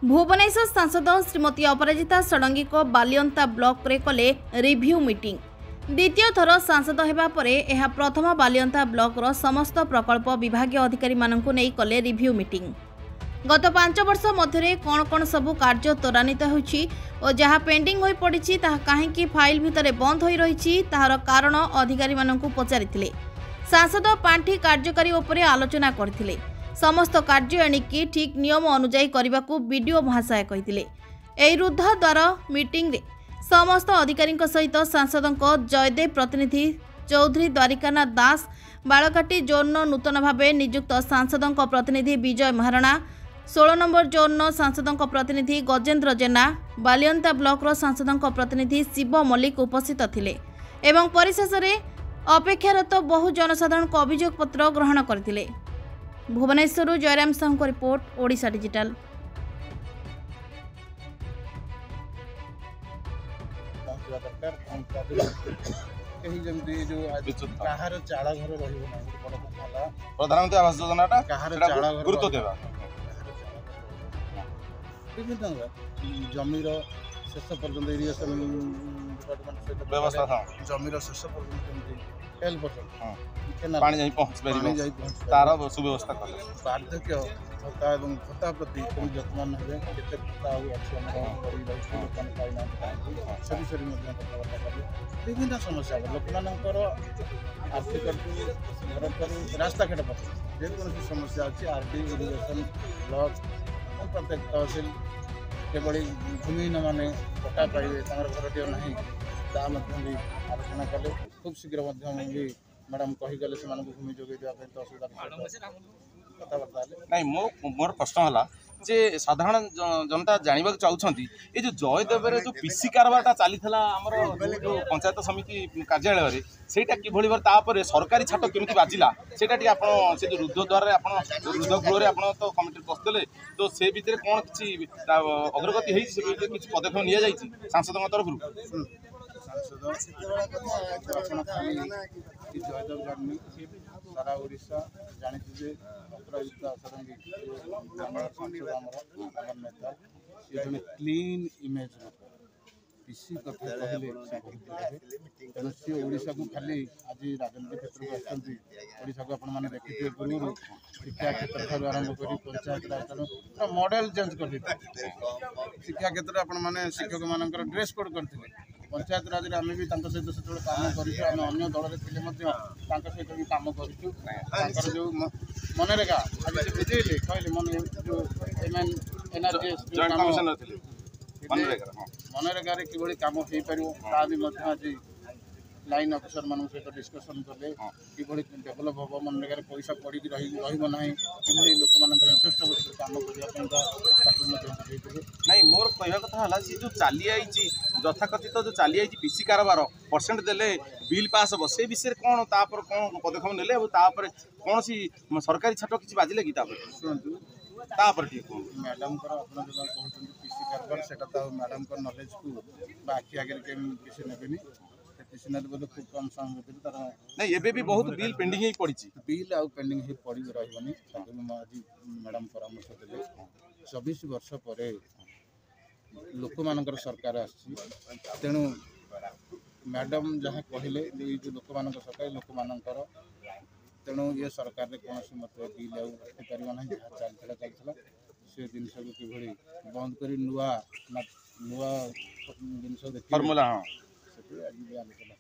भुवनेश्वर सांसद श्रीमती अपराजिता षडंगी को बालियंता ब्लॉक रे कले रिव्यू मीटिंग। द्वितीय थर सांसद हेबा परे एहा प्रथम बालियंता ब्लॉक रो समस्त प्रकल्प विभागीय अधिकारी माननकु नै कले रिव्यू मीटिंग। गत 5 वर्ष मध्य कौन कौन सबू कार्य त्वरान्वित होइछि और जहाँ पेंडिंग होई पड़िछि ताहा काहेकि फाइल भितरे बंद होई रहिछि ताहार कारण अधिकारी माननकु पचारिथिले। सांसद पांठी कार्यकारी उपरे आलोचना करथिले। समस्त कार्य एणिकी ठीक नियम अनुଯାयी करने बीडीओ महाशय कहिथिले। एही रुद्ध द्वार मीटिंग रे समस्त अधिकारी सहित सांसद जयदेव प्रतिनिधि चौधरी द्वारिकानाथ दास, बालकाटी जोन नूतन भाव नियुक्त सांसद प्रतिनिधि विजय महाराणा, 16 नंबर जोन सांसद प्रतिनिधि गजेन्द्र जेना, बालियंता ब्लॉक सांसद प्रतिनिधि शिव मल्लिक उपस्थित थिले एवं परिशेष अपेक्षारत बहु जनसाधारण अभियोग पत्र ग्रहण करथिले। भुवनेश्वर जयराम साहू को रिपोर्ट, ओडिशा डिजिटल। प्रधानमंत्री आवास योजना गुरुत्व देवा जमीर शेष पर्यटन इरिगेशन डिपार्टमेंट व्यवस्था जमीर शेष पानी जाई पहुंच पारि तार सुव्यवस्था कर बार्धक्य भत्ता और भत्ता प्रति जत्न हे केते भत्ता विभिन्न समस्या लोक आर्थिक रास्ताघाट जेकोसी समस्या अच्छी आरटी इरिगेशन ब्लॉक प्रत्येक तहसिल केवल भूमिहीन मैंने पट्टा पाइबे घरटे ना भी आलोचना कले। खूब शीघ्र मैडम कहीगले से भूमि जोगे तहसीलदार नहीं मोर प्रश्न है जे साधारण जनता जानवा चाहते ये जो जयदेव जो पीसी कारबारटा चली जो पंचायत समिति कार्यालय सेटा किभली भाव सरकारी छाट केमी बाजिला सेटा से जो रुद्ध द्वार रुद्ध गृह तो कमिटी बसते तो से भितर कौन किसी अग्रगति किसी पदक्षेप नि जाइए सांसद तरफ जयदेव जानी सारा ओडिशा जानी अपराजिता षडंगी नेता ये जन क्लीन इमेज पीसी कथा कहले तेणु सी ओडिशा को खाली आज राजनीति क्षेत्र में ओडिशा को आपण मैंने देखिए पूर्व शिक्षा क्षेत्र ठार आरंभ कर पंचायत राज मॉडल चेंज कर शिक्षा क्षेत्र आपण मैंने शिक्षक मान ड्रेस कोड करते पंचायत राज आम भी सहित से काम करें अन्य दल सहित भी काम कर जो मनरेगा आज से बुझेले कहले मन जो मनरेगा कि कम हो पार आज लाइन अफिसर मान सहित डिस्कसन कले कि डेभलप हम मनरेगा पैसा पड़ी रही लोक मान इंटरेस्ट कम करने नहीं मोर कह कथा है सी जो चली आई यथाकथित जो चली आई पीसी कारबार परसेंट देले बिल पास हम से विषय कौन कौन पदक्षेप नेले कौन सी सरकारी छाट किसी बाजिले कि शुणु मैडम कहते पीसी कारबार से मैडम नॉलेज को आखि आगे किसी नेबेनी बोध खूब कम समय भर नहीं एबे भी बहुत बिल पेंडिंग ही पड़ी बिल आउ पेंडिंग ही पड़ी रही आज मैडम परामर्श देले 24 वर्ष पर लोक मानकर सरकार आणु मैडम जहाँ कहले जो लोक मान सरकार लोक मानकर तेणु ये सरकार कौन मत बिल आपार ना जहाँ चलता से जिनस को कि बंद कर नुआ जिनस फॉर्मूला आज भी आलोचना